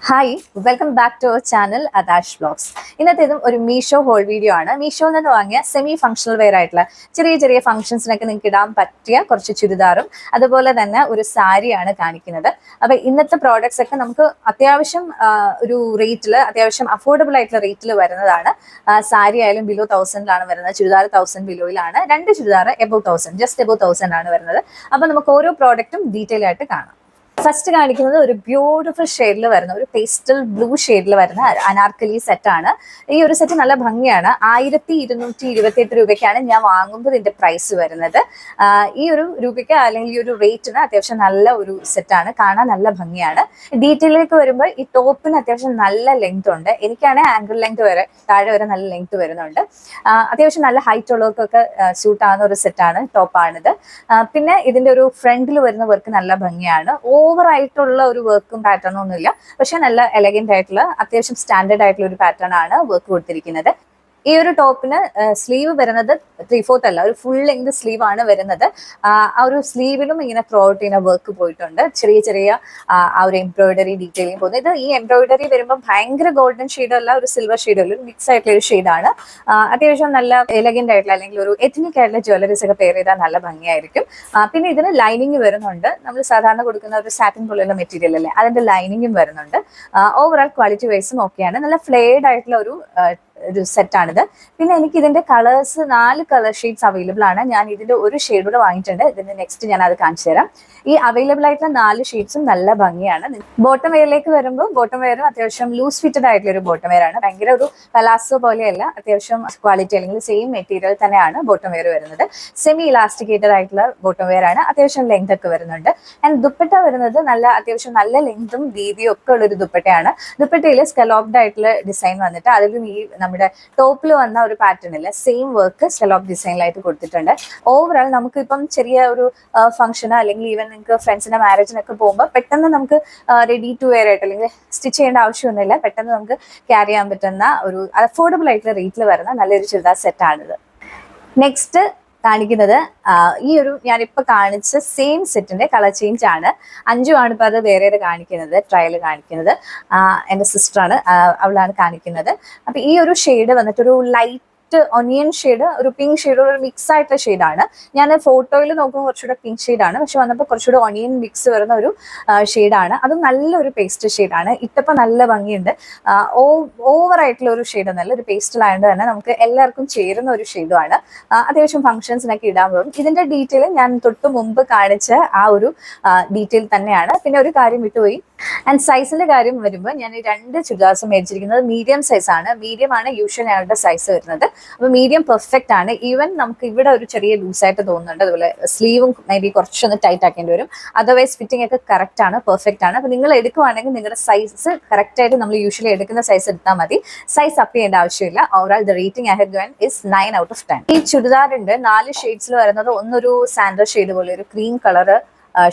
Hi welcome back to our channel Adash vlogs. ഇന്നത്തേതും ഒരു Meesho whole video ആണ്. മീഷോയിൽ നിന്ന് വാങ്ങിയ സെമി ഫംഗ്ഷണൽ വെയർ ആയിട്ടുള്ള ചെറിയ ചെറിയ ഫംഗ്ഷൻസിനൊക്കെ നിങ്ങൾക്ക് ഇടാൻ പറ്റിയ കുറച്ച് ചുരിദാറും അതുപോലെ തന്നെ ഒരു സാരിയാണ് കാണിക്കുന്നത്. അപ്പൊ ഇന്നത്തെ പ്രോഡക്ട്സ് ഒക്കെ നമുക്ക് അത്യാവശ്യം ഒരു റേറ്റിൽ, അത്യാവശ്യം അഫോർഡബിൾ ആയിട്ടുള്ള റേറ്റിൽ വരുന്നതാണ്. സാരി ആയാലും ബിലോ 1000 വരുന്നത്, ചുരിദാർ 1000 ബിലോയിലാണ്, രണ്ട് ചുരിദാർ എബോ 1000, ജസ്റ്റ് എബോ 1000 ആണ് വരുന്നത്. അപ്പൊ നമുക്ക് ഓരോ പ്രോഡക്റ്റും ഡീറ്റെയിൽ ആയിട്ട് കാണാം. ഫസ്റ്റ് കാണിക്കുന്നത് ഒരു ബ്യൂട്ടിഫുൾ ഷെയ്ഡിൽ വരുന്ന, ഒരു പേസ്റ്റൽ ബ്ലൂ ഷെയ്ഡിൽ വരുന്ന അനാർക്കലി സെറ്റ് ആണ്. ഈ ഒരു സെറ്റ് നല്ല ഭംഗിയാണ്. 1228 രൂപയ്ക്കാണ് ഞാൻ വാങ്ങുമ്പോൾ ഇതിന്റെ പ്രൈസ് വരുന്നത്. ഈ ഒരു രൂപയ്ക്ക് അല്ലെങ്കിൽ ഈ ഒരു റേറ്റിന് അത്യാവശ്യം നല്ല ഒരു സെറ്റാണ്, കാണാൻ നല്ല ഭംഗിയാണ്. ഡീറ്റെയിലേക്ക് വരുമ്പോൾ ഈ ടോപ്പിന് അത്യാവശ്യം നല്ല ലെങ്ത് ഉണ്ട്. എനിക്കാണെങ്കിൽ ആംഗിൾ ലെങ്ത് വരെ, താഴെ വരെ നല്ല ലെങ്ത് വരുന്നുണ്ട്. അത്യാവശ്യം നല്ല ഹൈറ്റ് ഉള്ളവർക്കൊക്കെ സ്യൂട്ട് ആവുന്ന ഒരു സെറ്റാണ്, ടോപ്പാണിത്. പിന്നെ ഇതിന്റെ ഒരു ഫ്രണ്ടിൽ വരുന്ന വർക്ക് നല്ല ഭംഗിയാണ്. ഓവർ ആയിട്ടുള്ള ഒരു വർക്കും പാറ്റേണും ഒന്നുമില്ല, പക്ഷെ നല്ല എലഗന്റ് ആയിട്ടുള്ള, അത്യാവശ്യം സ്റ്റാൻഡേർഡ് ആയിട്ടുള്ള ഒരു പാറ്റേൺ ആണ് വർക്ക് കൊടുത്തിരിക്കുന്നത്. ഈ ഒരു ടോപ്പിന് സ്ലീവ് വരുന്നത് 3/4 അല്ല, ഒരു ഫുൾ ലെങ്ത് സ്ലീവ് ആണ് വരുന്നത്. ആ ഒരു സ്ലീവിലും ഇങ്ങനെ ത്രൂ ഔട്ട് ഇങ്ങനെ വർക്ക് പോയിട്ടുണ്ട്. ചെറിയ ചെറിയ ആ ഒരു എംബ്രോയിഡറി ഡീറ്റെയിലിംഗ് പോകുന്നത്. ഇത് ഈ എംബ്രോയിഡറി വരുമ്പോൾ ഭയങ്കര ഗോൾഡൻ ഷെയ്ഡ് അല്ല, ഒരു സിൽവർ ഷെയ്ഡ് അല്ല, ഒരു മിക്സ് ആയിട്ടുള്ള ഒരു ഷെയ്ഡാണ്. അത്യാവശ്യം നല്ല എലഗന്റ് ആയിട്ടുള്ള അല്ലെങ്കിൽ ഒരു എത്നിക് ആയിട്ടുള്ള ജ്വല്ലറീസ് ഒക്കെ പെയർ ചെയ്താൽ നല്ല ഭംഗിയായിരിക്കും. പിന്നെ ഇതിന് ലൈനിങ് വരുന്നുണ്ട്. നമ്മൾ സാധാരണ കൊടുക്കുന്ന ഒരു സാറ്റിൻ പോലെയുള്ള മെറ്റീരിയൽ അല്ലേ, അതിന്റെ ലൈനിങ്ങും വരുന്നുണ്ട്. ഓവറോൾ ക്വാളിറ്റി വൈസും ഓക്കെയാണ്. നല്ല ഫ്ലെയർഡ് ആയിട്ടുള്ള ഒരു സെറ്റാണിത്. പിന്നെ എനിക്ക് ഇതിന്റെ കളേഴ്സ് 4 കളർ ഷെയ്ഡ്സ് അവൈലബിൾ ആണ്. ഞാൻ ഇതിന്റെ ഒരു ഷെയ്ഡ് കൂടെ വാങ്ങിയിട്ടുണ്ട്. ഇതിന്റെ നെക്സ്റ്റ് ഞാൻ അത് കാണിച്ചു തരാം. ഈ അവൈലബിൾ ആയിട്ടുള്ള 4 ഷെയ്ഡ്സും നല്ല ഭംഗിയാണ്. ബോട്ടം വെയറിലേക്ക് വരുമ്പോൾ ബോട്ടം വെയറും അത്യാവശ്യം ലൂസ് ഫിറ്റഡ് ആയിട്ടുള്ള ഒരു ബോട്ടം വെയർ ആണ്. ഭയങ്കര ഒരു പലാസോ പോലെയല്ല, അത്യാവശ്യം ക്വാളിറ്റി അല്ലെങ്കിൽ സെയിം മെറ്റീരിയൽ തന്നെയാണ് ബോട്ടം വെയർ വരുന്നത്. സെമി ഇലാസ്റ്റിക്കേറ്റഡ് ആയിട്ടുള്ള ബോട്ടം വെയർ ആണ്. അത്യാവശ്യം ലെങ്ത് ഒക്കെ വരുന്നുണ്ട്. ആൻഡ് ദുപ്പട്ട വരുന്നത് അത്യാവശ്യം നല്ല ലെങ്തും വീതിയും ഒക്കെ ഉള്ള ഒരു ദുപ്പട്ടയാണ്. ദുപ്പട്ടയിൽ സ്കലോപ്ഡ് ആയിട്ടുള്ള ഡിസൈൻ വന്നിട്ട് അതിലും ഈ നമ്മുടെ ടോപ്പിൽ വന്ന ഒരു പാറ്റേൺ ഇല്ല, സെയിം വർക്ക് സ്കലോപ്പ് ഡിസൈനിലായിട്ട് കൊടുത്തിട്ടുണ്ട്. ഓവറോൾ നമുക്ക് ഇപ്പം ചെറിയ ഒരു ഫംഗ്ഷന് അല്ലെങ്കിൽ ഈവൻ നിങ്ങൾക്ക് ഫ്രണ്ട്സിന്റെ മാരേജിനൊക്കെ പോകുമ്പോൾ പെട്ടെന്ന് നമുക്ക് റെഡി ടു വെയർ ആയിട്ട് അല്ലെങ്കിൽ സ്റ്റിച്ച് ചെയ്യേണ്ട ആവശ്യമൊന്നുമില്ല, പെട്ടെന്ന് നമുക്ക് ക്യാരി ചെയ്യാൻ പറ്റുന്ന ഒരു അഫോർഡബിൾ ആയിട്ടുള്ള റേറ്റിൽ വരുന്ന നല്ലൊരു ചുരിദാർ സെറ്റാണിത്. നെക്സ്റ്റ് കാണിക്കുന്നത് ഈ ഒരു ഞാനിപ്പോൾ കാണിച്ച സെയിം സെറ്റിന്റെ കളർ ചേഞ്ച് ആണ്. അഞ്ചുമാണ് ഇപ്പൊ അത് വേറെ കാണിക്കുന്നത്, ട്രയൽ കാണിക്കുന്നത്. എൻ്റെ സിസ്റ്ററാണ്, അവളാണ് കാണിക്കുന്നത്. അപ്പൊ ഈ ഒരു ഷെയ്ഡ് വന്നിട്ട് ഒരു ലൈറ്റ് ഒനിയൻ ഷെയ്ഡ്, ഒരു പിങ്ക് ഷെയ്ഡ്, ഒരു മിക്സ് ആയിട്ടുള്ള ഷെയ്ഡാണ്. ഞാൻ ഫോട്ടോയിൽ നോക്കുമ്പോൾ കുറച്ചുകൂടെ പിങ്ക് ഷെയ്ഡാണ്, പക്ഷെ വന്നപ്പോൾ കുറച്ചുകൂടെ ഒനിയൻ മിക്സ് വരുന്ന ഒരു ഷെയ്ഡാണ്. അത് നല്ലൊരു പേസ്റ്റ് ഷെയ്ഡാണ്. ഇട്ടപ്പോൾ നല്ല ഭംഗിയുണ്ട്. ഓവർ ആയിട്ടുള്ള ഒരു ഷെയ്ഡ് ഒന്നല്ല, ഒരു പേസ്റ്റലായതുകൊണ്ട് തന്നെ നമുക്ക് എല്ലാവർക്കും ചേരുന്ന ഒരു ഷെയ്ഡുമാണ്. അത്യാവശ്യം ഫംഗ്ഷൻസിനൊക്കെ ഇടാൻ പോകും. ഇതിന്റെ ഡീറ്റെയിൽ ഞാൻ തൊട്ട് മുമ്പ് കാണിച്ച ആ ഒരു ഡീറ്റെയിൽ തന്നെയാണ്. പിന്നെ ഒരു കാര്യം വിട്ടുപോയി, ആൻഡ് സൈസിന്റെ കാര്യം വരുമ്പോൾ ഞാൻ ഈ 2 ചുരിദാർസും മേടിച്ചിരിക്കുന്നത് മീഡിയം സൈസ് ആണ്. മീഡിയം ആണ് യൂഷ്വൽ ഞങ്ങളുടെ സൈസ് വരുന്നത്. അപ്പൊ മീഡിയം പെർഫെക്റ്റ് ആണ്. ഈവൻ നമുക്ക് ഇവിടെ ഒരു ചെറിയ ലൂസായിട്ട് തോന്നുന്നുണ്ട്, അതുപോലെ സ്ലീവും മേ ബി കുറച്ചൊന്ന് ടൈറ്റ് ആക്കേണ്ടി വരും. അതർവൈസ് ഫിറ്റിംഗ് ഒക്കെ കറക്റ്റ് ആണ്, പെർഫെക്റ്റ് ആണ്. അപ്പൊ നിങ്ങൾ എടുക്കുവാണെങ്കിൽ നിങ്ങളുടെ സൈസ് കറക്റ്റ് ആയിട്ട് നമ്മൾ യൂഷ്വലി എടുക്കുന്ന സൈസ് എടുത്താൽ മതി, സൈസ് അപ്പ് ചെയ്യേണ്ട ആവശ്യമില്ല. Overall the rating I have given is 9/10. ഈ ചുരിദാറിന്റെ 4 ഷെയ്ഡ്സിൽ വരുന്നത് ഒന്നൊരു സാൻഡൽ ഷെയ്ഡ് പോലെ ഒരു ക്രീം കളർ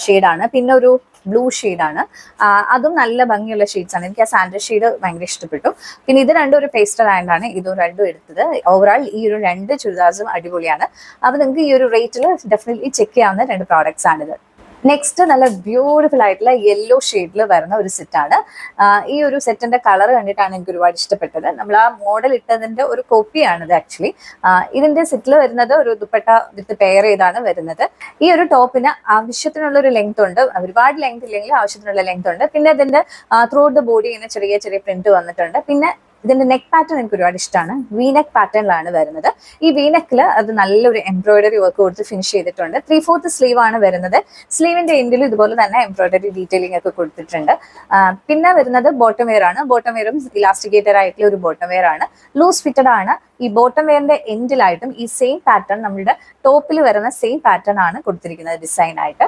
ഷെയ്ഡാണ്, പിന്നെ ഒരു ബ്ലൂ ഷെയ്ഡാണ്. അതും നല്ല ഭംഗിയുള്ള ഷെയ്ഡ്സ് ആണ്. എനിക്ക് ആ സാൻഡൽ ഷെയ്ഡ് ഭയങ്കര ഇഷ്ടപ്പെട്ടു. പിന്നെ ഇത് രണ്ടും ഒരു പേസ്റ്റൽ ആയതാണ് ഇതും രണ്ടും എടുത്തത്. ഓവറോൾ ഈ ഒരു 2 ചുരിദാർസും അടിപൊളിയാണ്. അപ്പൊ നിങ്ങൾക്ക് ഈ ഒരു റേറ്റിൽ ഡെഫിനറ്റ്ലി ചെക്ക് ചെയ്യാവുന്ന 2 പ്രോഡക്ട്സ് ആണിത്. നെക്സ്റ്റ് നല്ല ബ്യൂട്ടിഫുൾ ആയിട്ടുള്ള യെല്ലോ ഷെയ്ഡിൽ വരുന്ന ഒരു സെറ്റാണ്. ഈ ഒരു സെറ്റിന്റെ കളർ കണ്ടിട്ടാണ് എനിക്ക് ഒരുപാട് ഇഷ്ടപ്പെട്ടത്. നമ്മൾ ആ മോഡൽ ഇട്ടതിന്റെ ഒരു കോപ്പിയാണിത് ആക്ച്വലി. ഇതിന്റെ സെറ്റിൽ വരുന്നത് ഒരു ദുപ്പട്ട വിത്ത് പെയർ ചെയ്താണ് വരുന്നത്. ഈ ഒരു ടോപ്പിന് ആവശ്യത്തിനുള്ള ഒരു ലെങ്ത് ഉണ്ട്, ഒരുപാട് ലെങ്ത് ഇല്ലെങ്കിൽ ആവശ്യത്തിനുള്ള ലെങ്ത് ഉണ്ട്. പിന്നെ ഇതിന്റെ ത്രൂ ഔട്ട് ദ ബോഡി ഇങ്ങനെ ചെറിയ ചെറിയ പ്രിന്റ് വന്നിട്ടുണ്ട്. പിന്നെ ഇതിന്റെ നെക്ക് പാറ്റേൺ എനിക്ക് ഒരുപാട് ഇഷ്ടമാണ്. വി നെക്ക് പാറ്റേണിലാണ് വരുന്നത്. ഈ വി നെക്കിൽ അത് നല്ലൊരു എംബ്രോയിഡറി വർക്ക് കൊടുത്ത് ഫിനിഷ് ചെയ്തിട്ടുണ്ട്. 3/4 സ്ലീവ് ആണ് വരുന്നത്. സ്ലീവിന്റെ എൻഡിൽ ഇതുപോലെ തന്നെ എംബ്രോയിഡറി ഡീറ്റെയിലിംഗ് ഒക്കെ കൊടുത്തിട്ടുണ്ട്. പിന്നെ വരുന്നത് ബോട്ടം വെയർ ആണ്. ബോട്ടം വെയറും ഇലാസ്റ്റിക്കേറ്റഡ് ആയിട്ടുള്ള ഒരു ബോട്ടം വെയർ ആണ്, ലൂസ് ഫിറ്റഡ് ആണ്. ഈ ബോട്ടം വെയറിന്റെ എൻഡിലായിട്ടും ഈ സെയിം പാറ്റേൺ നമ്മുടെ ടോപ്പിൽ വരുന്ന സെയിം പാറ്റേൺ ആണ് കൊടുത്തിരിക്കുന്നത് ഡിസൈൻ ആയിട്ട്.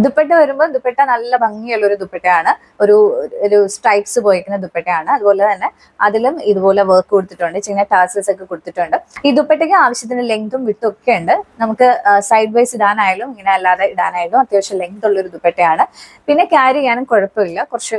ദുപ്പട്ട വരുമ്പോൾ ദുപ്പട്ട നല്ല ഭംഗിയുള്ള ഒരു ദുപ്പട്ടയാണ്, ഒരു സ്ട്രൈപ്സ് പോയിരിക്കുന്ന ദുപ്പട്ടയാണ്. അതുപോലെ തന്നെ അതിലും ഇതുപോലെ വർക്ക് കൊടുത്തിട്ടുണ്ട്, ചിന്ന ടാസൽസ് ഒക്കെ കൊടുത്തിട്ടുണ്ട്. ഈ ദുപ്പട്ടയ്ക്ക് ആവശ്യത്തിന് ലെങ്തും വിട്ടും ഒക്കെ ഉണ്ട്. നമുക്ക് സൈഡ് വൈസ് ഇടാനായാലും ഇങ്ങനെ അല്ലാതെ ഇടാനായാലും അത്യാവശ്യം ലെങ്ത് ഉള്ള ഒരു ദുപ്പട്ടയാണ്. പിന്നെ ക്യാരി ചെയ്യാനും കുഴപ്പമില്ല, കുറച്ച്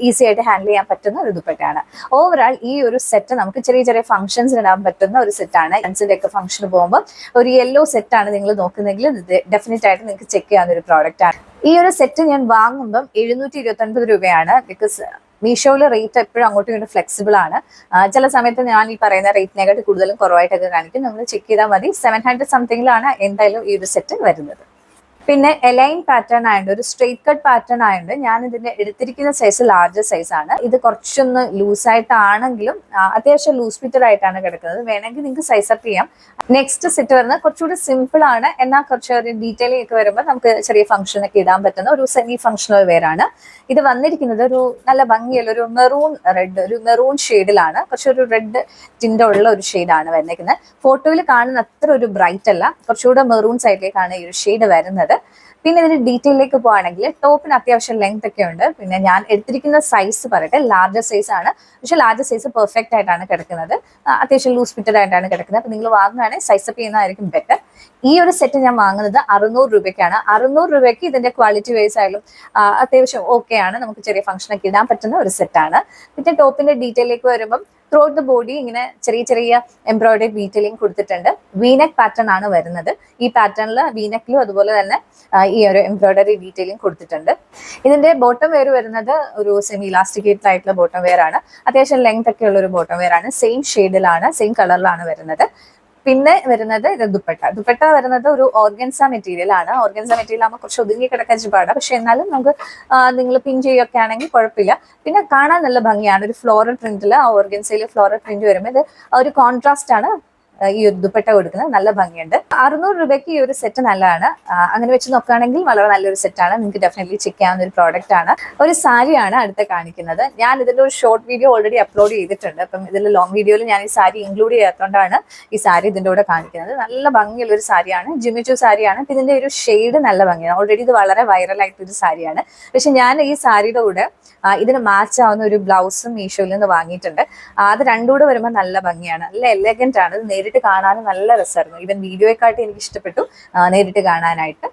ഈസി ആയിട്ട് ഹാൻഡിൽ ചെയ്യാൻ പറ്റുന്ന ഒരു ദുപ്പട്ടയാണ്. ഓവറോൾ ഈ ഒരു സെറ്റ് നമുക്ക് ചെറിയ ചെറിയ ഫംഗ്ഷൻസിന് ഇടാൻ പറ്റുന്ന ഒരു സെറ്റാണ്. ഫ്രണ്ട്സിന്റെ ഒക്കെ ഫംഗ്ഷന് പോകുമ്പോൾ ഒരു യെല്ലോ സെറ്റാണ് നിങ്ങൾ നോക്കുന്നെങ്കിൽ ഡെഫിനറ്റ് ആയിട്ട് നിങ്ങൾക്ക് ചെക്ക് ചെയ്യാവുന്ന ഒരു പ്രോഡക്റ്റ് ആണ്. ഈ ഒരു സെറ്റ് ഞാൻ വാങ്ങുമ്പം 729 രൂപയാണ്. ബിക്കോസ് മീഷോയിൽ റേറ്റ് എപ്പോഴും അങ്ങോട്ടും ഇങ്ങോട്ടും ഫ്ലെക്സിബിൾ ആണ്. ചില സമയത്ത് ഞാൻ ഈ പറയുന്ന റേറ്റിനെക്കാട്ടി കൂടുതലും കുറവായിട്ടൊക്കെ കാണിക്കും. നമ്മൾ ചെക്ക് ചെയ്താൽ മതി. 700 സംതിങ്ങിലാണ് എന്തായാലും ഈ ഒരു സെറ്റ് വരുന്നത്. പിന്നെ എലൈൻ പാറ്റേൺ ആയതുകൊണ്ട് ഒരു സ്ട്രെയിറ്റ് കട്ട് പാറ്റേൺ ആയതുകൊണ്ട് ഞാൻ ഇതിന്റെ എടുത്തിരിക്കുന്ന സൈസ് ലാർജർ സൈസ് ആണ്. ഇത് കുറച്ചൊന്ന് ലൂസായിട്ടാണെങ്കിലും അത്യാവശ്യം ലൂസ് ഫിറ്റഡ് ആയിട്ടാണ് കിടക്കുന്നത്. വേണമെങ്കിൽ നിങ്ങൾക്ക് സൈസ് അപ്പ് ചെയ്യാം. നെക്സ്റ്റ് സെറ്റ് വരുന്നത് കുറച്ചുകൂടി സിമ്പിൾ ആണ്, എന്നാൽ കുറച്ചൊരു ഡീറ്റെയിലിംഗ് ഒക്കെ വരുമ്പോൾ നമുക്ക് ചെറിയ ഫംഗ്ഷൻ ഒക്കെ ഇടാൻ പറ്റുന്ന ഒരു സെമി ഫംഗ്ഷണൽ വെയർ ആണ്. ഇത് വന്നിരിക്കുന്നത് ഒരു നല്ല ഭംഗിയുള്ള ഒരു മെറൂൺ റെഡ്, ഒരു മെറൂൺ ഷെയ്ഡിലാണ്. കുറച്ചൊരു റെഡ് ടിൻഡ് ഉള്ള ഒരു ഷെയ്ഡാണ് വന്നിരിക്കുന്നത്. ഫോട്ടോയിൽ കാണുന്ന അത്ര ഒരു ബ്രൈറ്റ് അല്ല, കുറച്ചുകൂടെ മെറൂൺ സൈഡിലേക്കാണ് ഈ ഒരു ഷെയ്ഡ് വരുന്നത്. പിന്നെ ഇതിന്റെ ഡീറ്റെയിലേക്ക് പോകുകയാണെങ്കിൽ ടോപ്പിന് അത്യാവശ്യം ലെങ്ത് ഒക്കെ ഉണ്ട്. പിന്നെ ഞാൻ എടുത്തിരിക്കുന്ന സൈസ് പറയട്ടെ, ലാർജർ സൈസ് ആണ്. പക്ഷെ ലാർജർ സൈസ് പെർഫെക്റ്റ് ആയിട്ടാണ് കിടക്കുന്നത്, അത്യാവശ്യം ലൂസ് ഫിറ്റഡ് ആയിട്ടാണ് കിടക്കുന്നത്. അപ്പൊ നിങ്ങൾ വാങ്ങുകയാണെങ്കിൽ സൈസ് അപ്പ് ചെയ്യുന്നതായിരിക്കും ബെറ്റർ. ഈ ഒരു സെറ്റ് ഞാൻ വാങ്ങുന്നത് 600 രൂപയ്ക്കാണ്. 600 രൂപയ്ക്ക് ഇതിന്റെ ക്വാളിറ്റി വൈസ് ആയാലും അത്യാവശ്യം ഓക്കെ ആണ്, നമുക്ക് ചെറിയ ഫംഗ്ഷൻ ഒക്കെ ഇടാൻ പറ്റുന്ന ഒരു സെറ്റാണ്. പിന്നെ ടോപ്പിന്റെ ഡീറ്റെയിലേക്ക് വരുമ്പം ത്രൂ ഔട്ട് ദ ബോഡി ഇങ്ങനെ ചെറിയ ചെറിയ എംബ്രോയിഡറി ഡീറ്റെയിലിംഗ് കൊടുത്തിട്ടുണ്ട്. വീനെക്ക് പാറ്റേൺ ആണ് വരുന്നത്. ഈ പാറ്റേണിൽ വീനെക്കിലും അതുപോലെ തന്നെ ഈ ഒരു എംബ്രോയിഡറി ഡീറ്റെയിലിംഗ് കൊടുത്തിട്ടുണ്ട്. ഇതിന്റെ ബോട്ടം വെയർ വരുന്നത് ഒരു സെമി ഇലാസ്റ്റിക്കേറ്റഡ് ആയിട്ടുള്ള ബോട്ടം വെയർ ആണ്. അത്യാവശ്യം ലെങ്ത് ഒക്കെ ഉള്ള ഒരു ബോട്ടം വെയർ ആണ്. സെയിം ഷെയ്ഡിലാണ്, സെയിം കളറിലാണ് വരുന്നത്. പിന്നെ വരുന്നത് ഇത് ദുപ്പട്ട വരുന്നത് ഒരു ഓർഗൻസ മെറ്റീരിയൽ ആണ്. ഓർഗൻസ മെറ്റീരിയൽ ആകുമ്പോൾ കുറച്ച് ഒതുങ്ങി കിടക്കാൻ പാടാണ്, പക്ഷെ എന്നാലും നമുക്ക് നിങ്ങൾ പിൻ ചെയ്യൊക്കെ ആണെങ്കിൽ കുഴപ്പമില്ല. പിന്നെ കാണാൻ നല്ല ഭംഗിയാണ്. ഒരു ഫ്ലോറൽ പ്രിന്റിൽ ആ ഓർഗൻസയിൽ ഫ്ലോറൽ പ്രിന്റ് വരുമ്പോൾ ഇത് ഒരു കോൺട്രാസ്റ്റ് ആണ് ഈ ഒരു ദുപ്പട്ട കൊടുക്കുന്നത്. നല്ല ഭംഗിയുണ്ട്. 600 രൂപയ്ക്ക് ഈ ഒരു സെറ്റ് നല്ലതാണ്. അങ്ങനെ വെച്ച് നോക്കുകയാണെങ്കിൽ വളരെ നല്ലൊരു സെറ്റാണ്. നിങ്ങൾക്ക് ഡെഫിനറ്റ്ലി ചെക്ക് ചെയ്യാവുന്ന ഒരു പ്രോഡക്റ്റ് ആണ്. ഒരു സാരിയാണ് അടുത്ത കാണിക്കുന്നത്. ഞാൻ ഇതിന്റെ ഒരു ഷോർട്ട് വീഡിയോ ഓൾറെഡി അപ്ലോഡ് ചെയ്തിട്ടുണ്ട്. അപ്പം ഇതിൽ ലോങ് വീഡിയോയിൽ ഞാൻ ഈ സാരി ഇൻക്ലൂഡ് ചെയ്യാത്തതുകൊണ്ടാണ് ഈ സാരി ഇതിന്റെ കൂടെ കാണിക്കുന്നത്. നല്ല ഭംഗിയുള്ള ഒരു സാരിയാണ്, ജിമിച്ചു സാരിയാണ്. ഇതിന്റെ ഒരു ഷെയ്ഡ് നല്ല ഭംഗിയാണ്. ഓൾറെഡി ഇത് വളരെ വൈറൽ ആയിട്ടൊരു സാരിയാണ്. പക്ഷെ ഞാൻ ഈ സാരിയുടെ കൂടെ ഇതിന് മാച്ച് ആവുന്ന ഒരു ബ്ലൗസും മീഷോയിൽ നിന്ന് വാങ്ങിയിട്ടുണ്ട്. അത് രണ്ടും കൂടെ വരുമ്പോൾ നല്ല ഭംഗിയാണ്, നല്ല എലഗന്റ് ആണ്. നേരിട്ട് കാണാനും നല്ല രസമായിരുന്നു. ഈവൻ വീഡിയോയെക്കാട്ടി എനിക്ക് ഇഷ്ടപ്പെട്ടു നേരിട്ട് കാണാനായിട്ട്.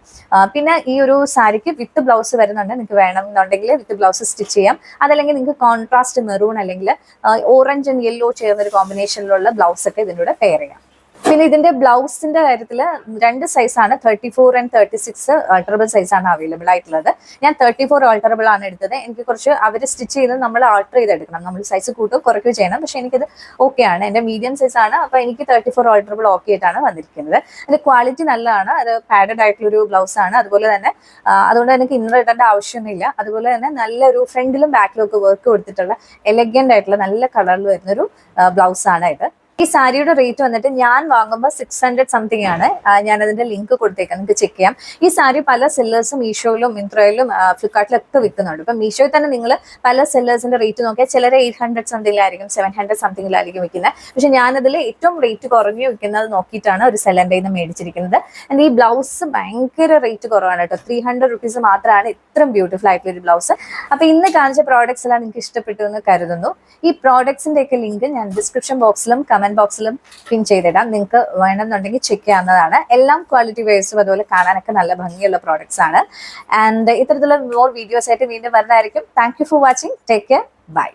പിന്നെ ഈ ഒരു സാരിക്ക് വിത്ത് ബ്ലൗസ് വരുന്നുണ്ട്. നിങ്ങൾക്ക് വേണമെന്നുണ്ടെങ്കിൽ വിത്ത് ബ്ലൗസ് സ്റ്റിച്ച് ചെയ്യാം. അതല്ലെങ്കിൽ നിങ്ങൾക്ക് കോൺട്രാസ്റ്റ് മെറൂൺ അല്ലെങ്കിൽ ഓറഞ്ച് ആൻഡ് യെല്ലോ ചേർന്ന ഒരു കോമ്പിനേഷനിലുള്ള ബ്ലൗസ് ഒക്കെ ഇതിൻ്റെ കൂടെ പെയർ ചെയ്യാം. പിന്നെ ഇതിന്റെ ബ്ലൗസിന്റെ കാര്യത്തിൽ 2 സൈസാണ്, 34 ആൻഡ് 36 ആൾട്ടറബിൾ സൈസാണ് അവൈലബിൾ ആയിട്ടുള്ളത്. ഞാൻ 34 ആൾട്ടറബിൾ ആണ് എടുത്തത്. എനിക്ക് കുറച്ച് അവർ സ്റ്റിച്ച് ചെയ്ത് നമ്മൾ ആൾട്ടർ ചെയ്തെടുക്കണം, നമ്മൾ സൈസ് കൂട്ടുകയോ കുറയ്ക്കുകയോ ചെയ്യണം. പക്ഷെ എനിക്കത് ഓക്കെ ആണ്, എൻ്റെ മീഡിയം സൈസ് ആണ്. അപ്പോൾ എനിക്ക് 34 ആൾട്ടറബിൾ ഓക്കെ ആയിട്ടാണ് വന്നിരിക്കുന്നത്. അതിന്റെ ക്വാളിറ്റി നല്ലതാണ്. അത് പാഡഡ് ആയിട്ടുള്ളൊരു ബ്ലൗസ് ആണ്. അതുപോലെ തന്നെ അതുകൊണ്ട് എനിക്ക് ഇന്നർ ഇടേണ്ട ആവശ്യമൊന്നുമില്ല. അതുപോലെ തന്നെ നല്ലൊരു ഫ്രണ്ടിലും ബാക്കിലും ഒക്കെ വർക്ക് കൊടുത്തിട്ടുള്ള എലഗന്റ് ആയിട്ടുള്ള നല്ല കളറിൽ വരുന്നൊരു ബ്ലൗസ് ആണ് ഇത്. ഈ സാരിയുടെ റേറ്റ് വന്നിട്ട് ഞാൻ വാങ്ങുമ്പോൾ 600 സംതിങ് ആണ്. ഞാൻ അതിന്റെ ലിങ്ക് കൊടുത്തേക്കാം, നിങ്ങൾക്ക് ചെക്ക് ചെയ്യാം. ഈ സാരി പല സെല്ലേഴ്സും മീഷോയിലും മിന്ത്രയിലും ഫ്ലിപ്കാർട്ടിലൊക്കെ വിൽക്കുന്നുണ്ട്. ഇപ്പം മീഷോയിൽ തന്നെ നിങ്ങൾ പല സെല്ലേഴ്സിന്റെ റേറ്റ് നോക്കിയാൽ ചിലർ 800 സംതിങ്ങിലായിരിക്കും, 700 സംതിങ്ങിലായിരിക്കും വിൽക്കുന്നത്. പക്ഷെ ഞാനതിൽ ഏറ്റവും റേറ്റ് കുറഞ്ഞു വിൽക്കുന്നത് നോക്കിയിട്ടാണ് ഒരു സെല്ലറിന്റെ നിന്ന് മേടിച്ചിരിക്കുന്നത്. ഈ ബ്ലൗസ് ഭയങ്കര റേറ്റ് കുറവാണ് കേട്ടോ. 300 റുപ്പീസ് മാത്രമാണ് ഇത്രയും ബ്യൂട്ടിഫുൾ ആയിട്ടുള്ള ഒരു ബ്ലൗസ്. അപ്പൊ ഇന്ന് കാണിച്ച പ്രോഡക്ട്സ് എല്ലാം നിങ്ങൾക്ക് ഇഷ്ടപ്പെട്ടു എന്ന് കരുതുന്നു. ഈ പ്രോഡക്ട്സിന്റെ ഒക്കെ ലിങ്ക് ഞാൻ ഡിസ്ക്രിപ്ഷൻ ബോക്സിലും കമന്റ് ബോക്സിലും പിൻ ചെയ്തിടാം. നിങ്ങൾക്ക് വേണമെന്നുണ്ടെങ്കിൽ ചെക്ക് ചെയ്യാവുന്നതാണ്. എല്ലാം ക്വാളിറ്റി വൈസും അതുപോലെ കാണാനൊക്കെ നല്ല ഭംഗിയുള്ള പ്രോഡക്ട്സ് ആണ്. ആൻഡ് ഇത്തരത്തിലുള്ള മോർ വീഡിയോസ് ആയിട്ട് വീണ്ടും വരുന്നതായിരിക്കും. Thank you for watching. Take care. By.